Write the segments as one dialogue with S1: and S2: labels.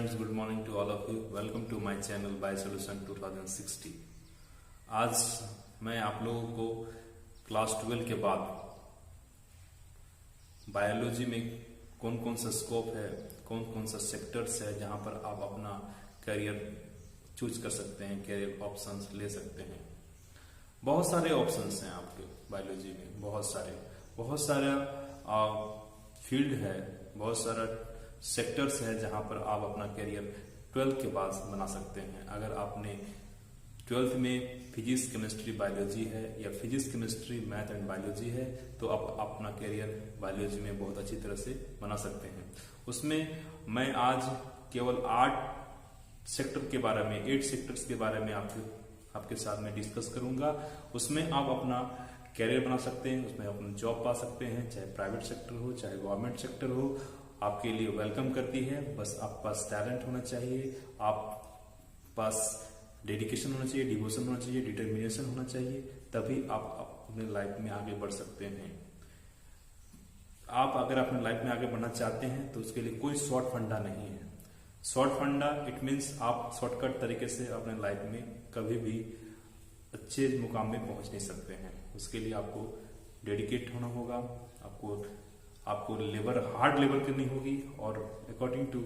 S1: friends, good morning to all of you. Welcome to my channel BioSolution 2060. आज मैं आप लोगों को क्लास 12 के बाद बायोलॉजी में कौन कौन सा स्कोप है, कौन कौन सा सेक्टर्स है जहां पर आप अपना करियर चूज कर सकते हैं, करियर ऑप्शंस ले सकते हैं। बहुत सारे ऑप्शंस हैं आपके बायोलॉजी में, बहुत सारा फील्ड है, बहुत सारा सेक्टर्स है जहां पर आप अपना करियर 12 के बाद बना सकते हैं। अगर आपने 12th में फिजिक्स, केमिस्ट्री, बायोलॉजी है या physics, chemistry, math and biology है तो आप अपना करियर बायोलॉजी में बहुत अच्छी तरह से बना सकते हैं। उसमें मैं आज केवल 8 सेक्टर के बारे में, 8 सेक्टर्स के बारे में आपके साथ में डिस्कस करूंगा। उसमें आप अपना कैरियर बना सकते हैं, उसमें अपना जॉब पा सकते हैं, चाहे प्राइवेट सेक्टर हो चाहे गवर्नमेंट सेक्टर हो, आपके लिए वेलकम करती है। बस आप पास टैलेंट होना चाहिए, आप पास डेडिकेशन होना चाहिए, डिवोशन होना चाहिए, डिटर्मिनेशन होना चाहिए, तभी आप अपने लाइफ में आगे बढ़ सकते हैं। आप अगर अपने लाइफ में आगे बढ़ना चाहते हैं तो उसके लिए कोई शॉर्ट फंडा नहीं है। शॉर्ट फंडा इट मीन्स आप शॉर्टकट तरीके से अपने लाइफ में कभी भी अच्छे मुकाम में पहुंच नहीं सकते हैं। उसके लिए आपको डेडिकेट होना होगा, आपको हार्ड लेबर करनी होगी। और अकॉर्डिंग टू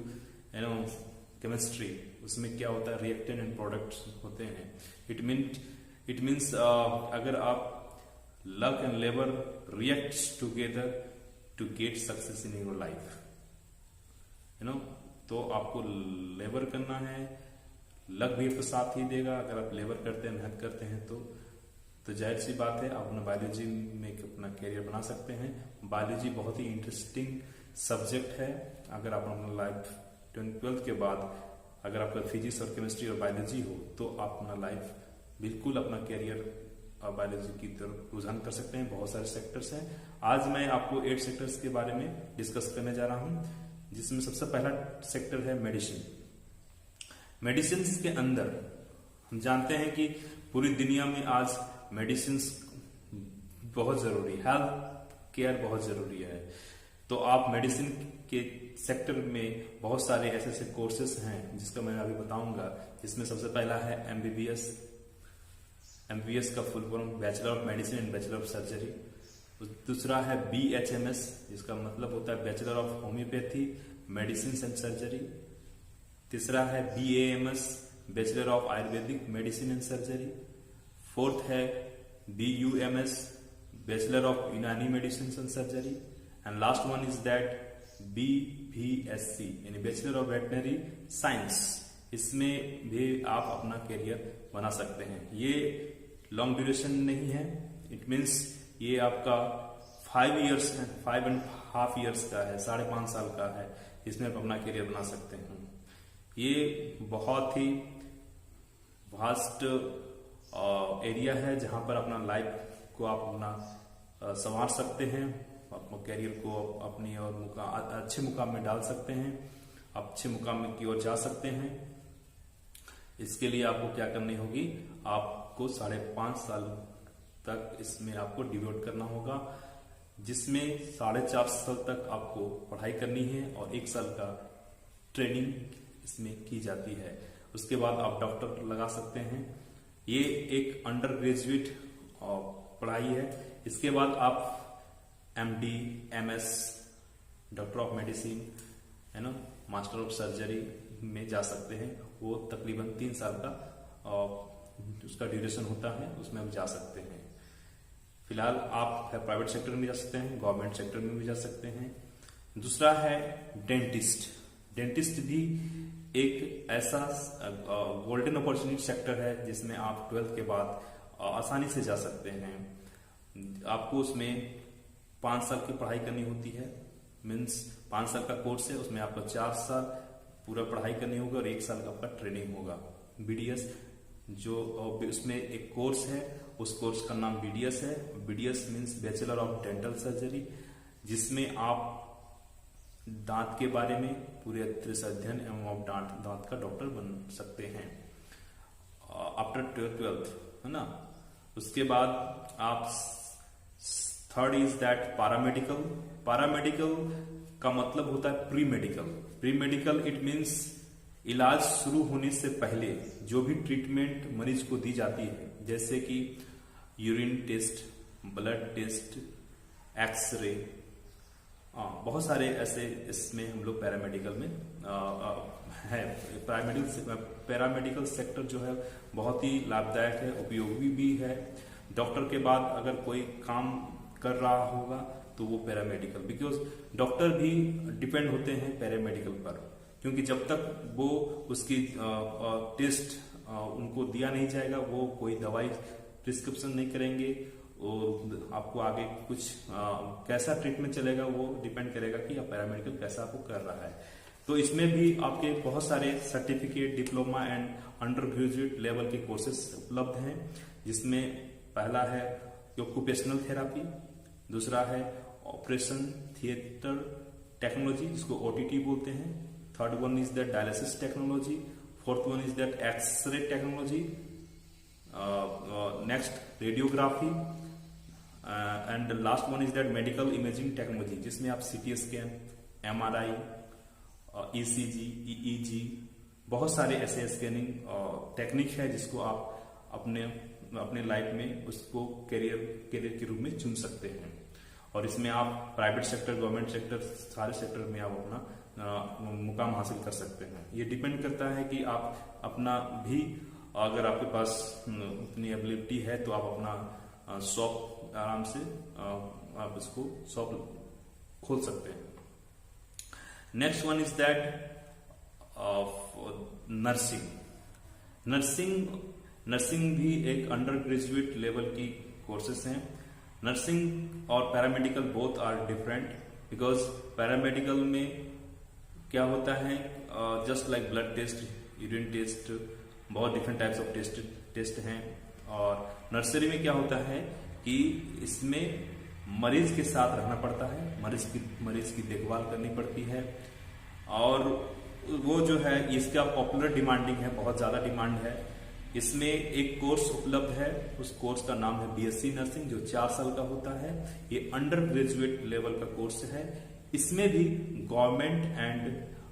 S1: केमिस्ट्री उसमें क्या होता है, रिएक्टेंट एंड प्रोडक्ट्स होते हैं। इट मीन्स अगर आप luck and labour reacts together to get success in your life, तो आपको लेबर करना है, लक भी आपको साथ ही देगा। अगर आप लेबर करते हैं, मेहनत करते हैं तो जाहिर सी बात है आप अपना बायोलॉजी में अपना करियर बना सकते हैं। बायोलॉजी बहुत ही इंटरेस्टिंग सब्जेक्ट है। अगर आप अपना लाइफ 12th के बाद अगर आपका फिजिक्स और केमिस्ट्री और बायोलॉजी हो तो आप अपना लाइफ बिल्कुल अपना करियर बायोलॉजी की तरफ रुझान कर सकते हैं। बहुत सारे सेक्टर्स हैं। आज मैं आपको 8 सेक्टर्स के बारे में डिस्कस करने जा रहा हूं, जिसमें सबसे पहला सेक्टर है मेडिसिन। मेडिसिन के अंदर हम जानते हैं कि पूरी दुनिया में आज मेडिसिन बहुत जरूरी है, हेल्थ केयर बहुत जरूरी है। तो आप मेडिसिन के सेक्टर में बहुत सारे ऐसे कोर्सेस हैं जिसका मैं अभी बताऊंगा। जिसमें सबसे पहला है एमबीबीएस। एमबीबीएस का full form bachelor of medicine and bachelor of surgery. दूसरा है बीएचएमएस, जिसका मतलब होता है bachelor of homeopathy, medicine and surgery. तीसरा है BAMS, bachelor of Ayurvedic medicine and surgery. Fourth है BUMS, बैचलर ऑफ यूनानी medicine and surgery. And last one is that BVSC यानी बैचलर ऑफ वेटनरी साइंस। इसमें भी आप अपना करियर बना सकते हैं। ये लॉन्ग ड्यूरेशन नहीं है, इट मीन्स ये आपका 5.5 ईयर्स का है, 5.5 साल का है। इसमें आप अपना करियर बना सकते हैं। ये बहुत ही वास्ट एरिया है जहां पर अपना लाइफ को आप अपना संवार सकते हैं, अपने करियर को अपनी और अच्छे मुकाम में डाल सकते हैं, अच्छे मुकाम की ओर जा सकते हैं। इसके लिए आपको क्या करनी होगी, आपको 5.5 साल तक इसमें आपको डिवोट करना होगा, जिसमें 4.5 साल तक आपको पढ़ाई करनी है और 1 साल का ट्रेनिंग इसमें की जाती है। उसके बाद आप डॉक्टर लगा सकते हैं। ये एक अंडर ग्रेजुएट पढ़ाई है। इसके बाद आप MD, MS, doctor of medicine, master of surgery में जा सकते हैं। वो तकरीबन 3 साल का उसका ड्यूरेशन होता है, उसमें आप जा सकते हैं। फिलहाल आप प्राइवेट सेक्टर में जा सकते हैं, गवर्नमेंट सेक्टर में भी जा सकते हैं। दूसरा है डेंटिस्ट। डेंटिस्ट भी एक ऐसा गोल्डन अपॉर्चुनिटी सेक्टर है जिसमें आप 12th के बाद आसानी से जा सकते हैं। आपको उसमें 5 साल की पढ़ाई करनी होती है, मीन्स 5 साल का कोर्स है, उसमें आपको 4 साल पूरा पढ़ाई करनी होगा और 1 साल का आपका ट्रेनिंग होगा। BDS जो उसमें एक कोर्स है, उस कोर्स का नाम BDS है। BDS means bachelor of dental surgery, जिसमें आप दांत के बारे में पूरे तरह से अध्ययन एवं आप दांत का डॉक्टर बन सकते हैं आफ्टर 12th, है ना। उसके बाद आप third is that paramedical. Paramedical का मतलब होता है pre medical. Pre medical it means इलाज शुरू होने से पहले जो भी ट्रीटमेंट मरीज को दी जाती है, जैसे कि urine test, blood test, x-ray, बहुत सारे ऐसे इसमें हम लोग पैरामेडिकल में है। पैरामेडिकल सेक्टर जो है बहुत ही लाभदायक है, उपयोगी भी है। डॉक्टर के बाद अगर कोई काम कर रहा होगा तो वो पैरामेडिकल, बिकॉज डॉक्टर भी डिपेंड होते हैं पैरामेडिकल पर, क्योंकि जब तक वो उसकी टेस्ट उनको दिया नहीं जाएगा वो कोई दवाई प्रिस्क्रिप्शन नहीं करेंगे और आपको आगे कुछ कैसा ट्रीटमेंट चलेगा वो डिपेंड करेगा कि आप पैरामेडिकल कैसा आपको कर रहा है। तो इसमें भी आपके बहुत सारे certificate, diploma and undergraduate level के कोर्सेज उपलब्ध हैं, जिसमें पहला है ऑक्यूपेशनल थेरापी, दूसरा है ऑपरेशन थिएटर टेक्नोलॉजी जिसको ओटीटी बोलते हैं, third one is that dialysis technology, fourth one is that x-ray technology, next radiography and last one is that medical imaging technology, जिसमें आप CT scan, MRI, ECG, EEG, बहुत सारे ऐसे scanning technique है जिसको आप अपने लाइफ में उसको करियर के रूप में चुन सकते हैं। और इसमें आप प्राइवेट सेक्टर, गवर्नमेंट सेक्टर, सारे सेक्टर में आप अपना मुकाम हासिल कर सकते हैं। ये डिपेंड करता है कि आप अपना भी, अगर आपके पास उतनी एबिलिटी है तो आप अपना शॉप आराम से आप इसको शॉप खोल सकते हैं। Next one is that nursing भी एक अंडर ग्रेजुएट लेवल की कोर्सेस हैं। नर्सिंग और paramedical both are different, because paramedical में क्या होता है, just like blood test, urine test, बहुत डिफरेंट टाइप्स ऑफ टेस्ट हैं। और नर्सरी में क्या होता है कि इसमें मरीज के साथ रहना पड़ता है, मरीज की देखभाल करनी पड़ती है, और वो जो है इसका पॉपुलर डिमांडिंग है, बहुत ज्यादा डिमांड है। इसमें एक कोर्स उपलब्ध है, उस कोर्स का नाम है बीएससी नर्सिंग, जो 4 साल का होता है। ये अंडर ग्रेजुएट लेवल का कोर्स है। इसमें भी गवर्नमेंट एंड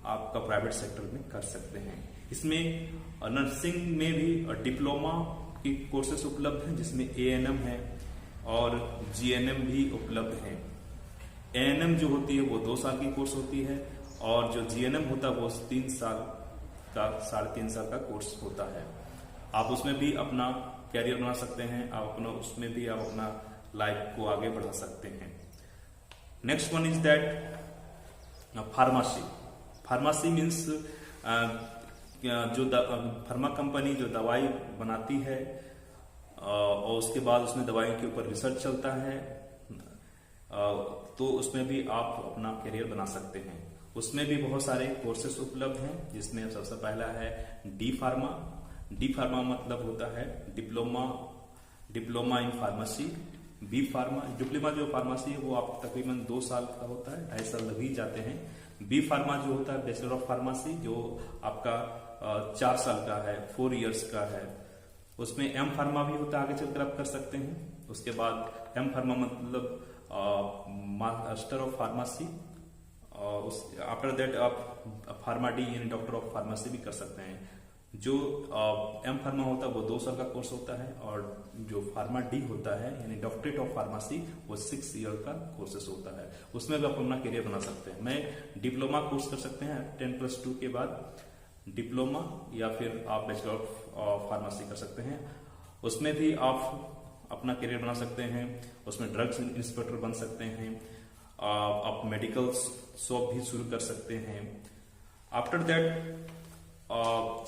S1: आपका प्राइवेट सेक्टर में कर सकते हैं। इसमें नर्सिंग में भी डिप्लोमा की कोर्सेस उपलब्ध हैं, जिसमें एएनएम है और जीएनएम भी उपलब्ध है। एएनएम जो होती है वो 2 साल की कोर्स होती है, और जो जीएनएम होता है वो 3 साल का, 3.5 साल का कोर्स होता है। आप उसमें भी अपना कैरियर बना सकते हैं, उसमें भी आप अपना लाइफ को आगे बढ़ा सकते हैं। Next one is that pharmacy means जो फार्मा कंपनी जो दवाई बनाती है और उसके बाद उसमें दवाइयों के ऊपर रिसर्च चलता है, तो उसमें भी आप अपना करियर बना सकते हैं। उसमें भी बहुत सारे कोर्सेस उपलब्ध हैं, जिसमें सबसे पहला है डी फार्मा मतलब होता है diploma in pharmacy. B pharma, diploma जो फार्मेसी है वो आप तकरीबन 2 साल का होता है, 2.5 साल लग ही जाते हैं। बी फार्मा जो होता है बैचलर ऑफ फार्मेसी, जो आपका 4 साल का है, 4 इयर्स का है। उसमें एम फार्मा भी होता है, आगे चलकर आप कर सकते हैं। उसके बाद एम फार्मा मतलब master of pharmacy, after that आप फार्मा डी यानी डॉक्टर ऑफ फार्मेसी भी कर सकते हैं। जो एम फार्मा होता है वो 2 साल का कोर्स होता है, और जो फार्मा डी होता है यानी डॉक्टरेट ऑफ फार्मेसी वो 6 ईयर का कोर्सेस होता है। उसमें भी आप अपना करियर बना सकते हैं। मैं डिप्लोमा कोर्स कर सकते हैं 10+2 के बाद डिप्लोमा, या फिर आप बैचलर ऑफ फार्मेसी कर सकते हैं। उसमें भी आप अपना करियर बना सकते हैं। उसमें ड्रग्स इंस्पेक्टर बन सकते हैं, आप मेडिकल शॉप भी शुरू कर सकते हैं। After that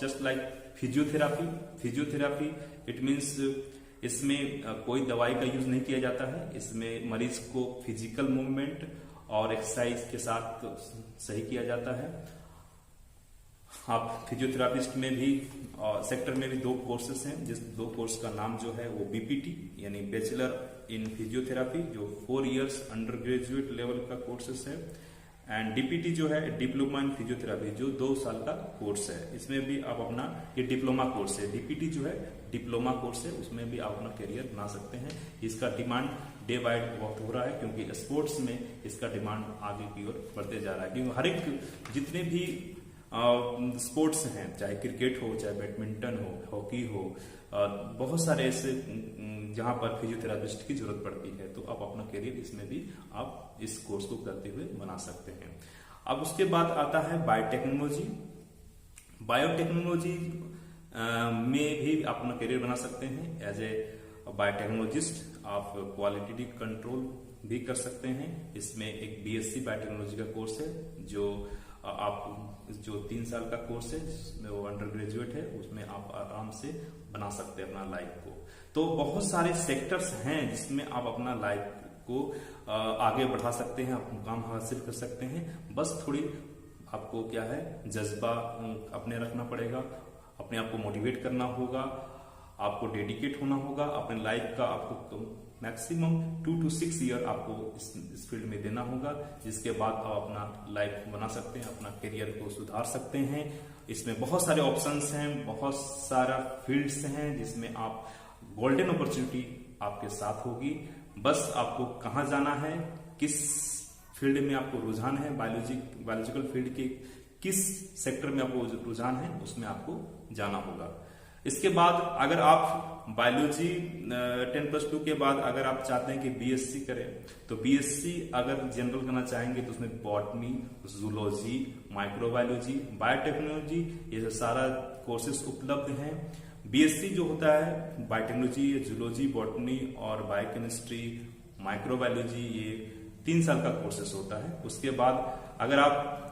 S1: just like physiotherapy it means इसमें कोई दवाई का यूज नहीं किया जाता है। इसमें मरीज को फिजिकल मूवमेंट और एक्सरसाइज के साथ सही किया जाता है। आप फिजियोथेरापिस्ट में भी सेक्टर में भी 2 कोर्सेस हैं, जिस 2 कोर्स का नाम जो है वो बीपीटी यानी बैचलर इन फिजियोथेरापी, जो 4 इयर्स अंडर ग्रेजुएट लेवल का कोर्सेस है, एंड डीपीटी जो है डिप्लोमा इन फिजियोथेरापी, जो 2 साल का कोर्स है। इसमें भी आप अपना, ये डिप्लोमा कोर्स है, डीपीटी जो है डिप्लोमा कोर्स है, उसमें भी आप अपना करियर बना सकते हैं। इसका डिमांड डे बाय डे बहुत हो रहा है, क्योंकि स्पोर्ट्स में इसका डिमांड आगे की ओर बढ़ते जा रहा है। क्योंकि हर एक जितने भी स्पोर्ट्स हैं, चाहे क्रिकेट हो, चाहे बैडमिंटन हो, हॉकी हो, बहुत सारे ऐसे जहां पर फिजियोथेरापिस्ट की जरूरत पड़ती है, तो आप अपना करियर इसमें भी आप इस कोर्स को करते हुए बना सकते हैं। अब उसके बाद आता है बायोटेक्नोलॉजी। बायोटेक्नोलॉजी में भी आप अपना करियर बना सकते हैं। एज ए बायोटेक्नोलॉजिस्ट आप क्वालिटी कंट्रोल भी कर सकते हैं। इसमें एक बीएससी बायोटेक्नोलॉजी का कोर्स है, जो 3 साल का कोर्स है, जिसमें वो अंडर ग्रेजुएट है, उसमें आप आराम से बना सकते हैं अपना लाइफ को। तो बहुत सारे सेक्टर्स हैं जिसमें आप अपना लाइफ को आगे बढ़ा सकते हैं, आप मुकाम हासिल कर सकते हैं। बस थोड़ी आपको क्या है, जज्बा अपने रखना पड़ेगा, अपने आप को मोटिवेट करना होगा, आपको डेडिकेट होना होगा, अपने लाइफ का आपको मैक्सिमम 2 to 6 ईयर आपको इस फील्ड में देना होगा, जिसके बाद आप अपना लाइफ बना सकते हैं, अपना करियर को सुधार सकते हैं। इसमें बहुत सारे ऑप्शंस हैं, बहुत सारा फील्ड्स हैं जिसमें आप गोल्डन अपॉर्चुनिटी आपके साथ होगी। बस आपको कहाँ जाना है, किस फील्ड में आपको रुझान है, बायोलॉजिकल फील्ड के किस सेक्टर में आपको रुझान है, उसमें आपको जाना होगा। इसके बाद अगर आप बायोलॉजी 10+2 के बाद अगर आप चाहते हैं कि बीएससी करें, तो बीएससी अगर जनरल करना चाहेंगे तो उसमें बॉटनी, जूलॉजी, माइक्रोबायोलॉजी, बायोटेक्नोलॉजी, ये सारा कोर्सेज उपलब्ध हैं। बीएससी जो होता है बायोटेक्नोलॉजी, जूलॉजी, बॉटनी और बायोकेमिस्ट्री, माइक्रोबायोलॉजी, ये 3 साल का कोर्सेस होता है। उसके बाद अगर आप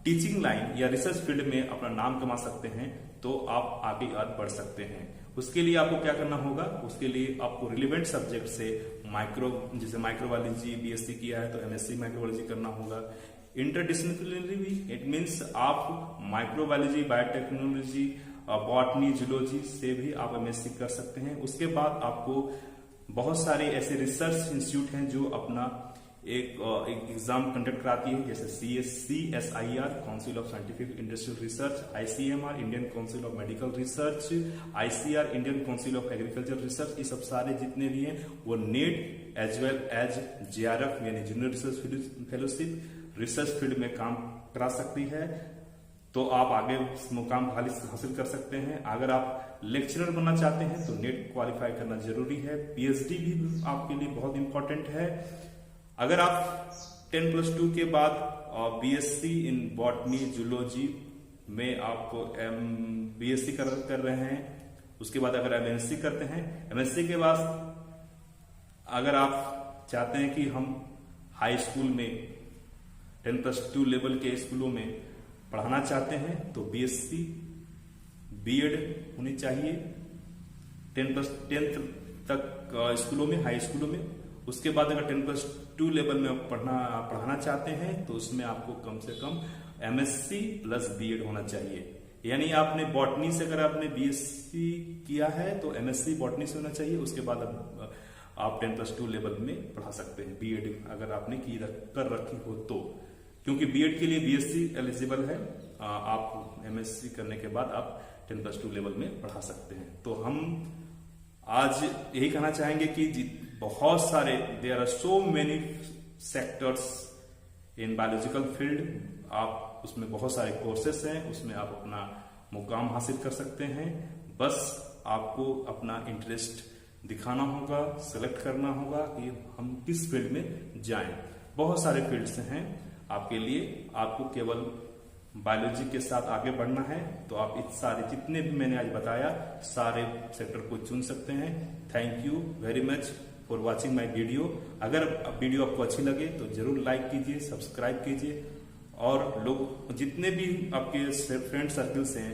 S1: टीचिंग लाइन या रिसर्च फील्ड में अपना नाम कमा सकते हैं तो आप आगे बढ़ सकते हैं। उसके लिए आपको क्या करना होगा, उसके लिए आपको रिलेवेंट सब्जेक्ट से जैसे माइक्रोबायोलॉजी बीएससी किया है तो एमएससी माइक्रोबायोलॉजी करना होगा। इंटरडिसिप्लिनरी भी इट मीन्स आप माइक्रोबायोलॉजी, बायोटेक्नोलॉजी, बॉटनी, जूलॉजी से भी आप एमएससी कर सकते हैं। उसके बाद आपको बहुत सारे ऐसे रिसर्च इंस्टीट्यूट हैं जो अपना एक एग्जाम कंडक्ट कराती है, जैसे CSIR council of scientific industrial research, ICMR Indian council of medical research, ICR Indian council of agriculture research. ये सब सारे जितने भी हैं वो NET as well as JRF यानी junior research fellowship research field में काम करा सकती है, तो आप आगे मुकाम हासिल कर सकते हैं। अगर आप लेक्चरर बनना चाहते हैं तो नेट क्वालिफाई करना जरूरी है। PhD भी आपके लिए बहुत इंपॉर्टेंट है। अगर आप 10+2 के बाद BSc इन बॉटनी, जूलॉजी में आप BSc कर रहे हैं, उसके बाद अगर MSc करते हैं, MSc के बाद अगर आप चाहते हैं कि हम हाई स्कूल में 10+2 लेवल के स्कूलों में पढ़ाना चाहते हैं तो BSc B.Ed होनी चाहिए 10th तक स्कूलों में, हाई स्कूलों में। उसके बाद अगर 10+2 लेवल में पढ़ाना चाहते हैं तो उसमें आपको कम से कम MSc प्लस B.Ed होना चाहिए। यानी आपने बॉटनी से अगर आपने BSc किया है तो MSc बॉटनी से होना चाहिए। उसके बाद आप 10+2 लेवल में पढ़ा सकते हैं B.Ed अगर आपने कर रखी हो तो, क्योंकि B.Ed के लिए BSc एलिजिबल है। आप MSc करने के बाद आप 10+2 लेवल में पढ़ा सकते हैं। तो हम आज यही कहना चाहेंगे कि बहुत सारे there are so many sectors in biological field, आप उसमें बहुत सारे कोर्सेस हैं, उसमें आप अपना मुकाम हासिल कर सकते हैं। बस आपको अपना इंटरेस्ट दिखाना होगा, सेलेक्ट करना होगा कि हम किस फील्ड में जाएं। बहुत सारे फील्ड्स हैं आपके लिए, आपको केवल बायोलॉजी के साथ आगे बढ़ना है तो आप इस सारे जितने भी मैंने आज बताया सारे सेक्टर को चुन सकते हैं। Thank you very much for watching my video. अगर वीडियो आपको अच्छी लगे तो जरूर लाइक कीजिए, सब्सक्राइब कीजिए, और लोग जितने भी आपके फ्रेंड सर्कल्स हैं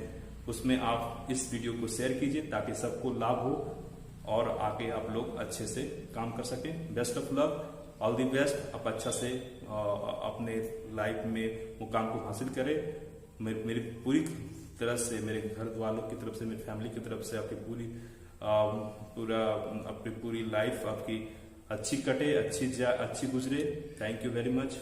S1: उसमें आप इस वीडियो को शेयर कीजिए ताकि सबको लाभ हो और आगे आप लोग अच्छे से काम कर सकें। Best of luck, all the best. आप अच्छा से अपने लाइफ में मुकाम को हासिल करें। मेरी पूरी तरह से, मेरे घर वालों की तरफ से, मेरी फैमिली की तरफ से आपकी पूरी लाइफ आपकी अच्छी कटे, अच्छी गुजरे। Thank you very much.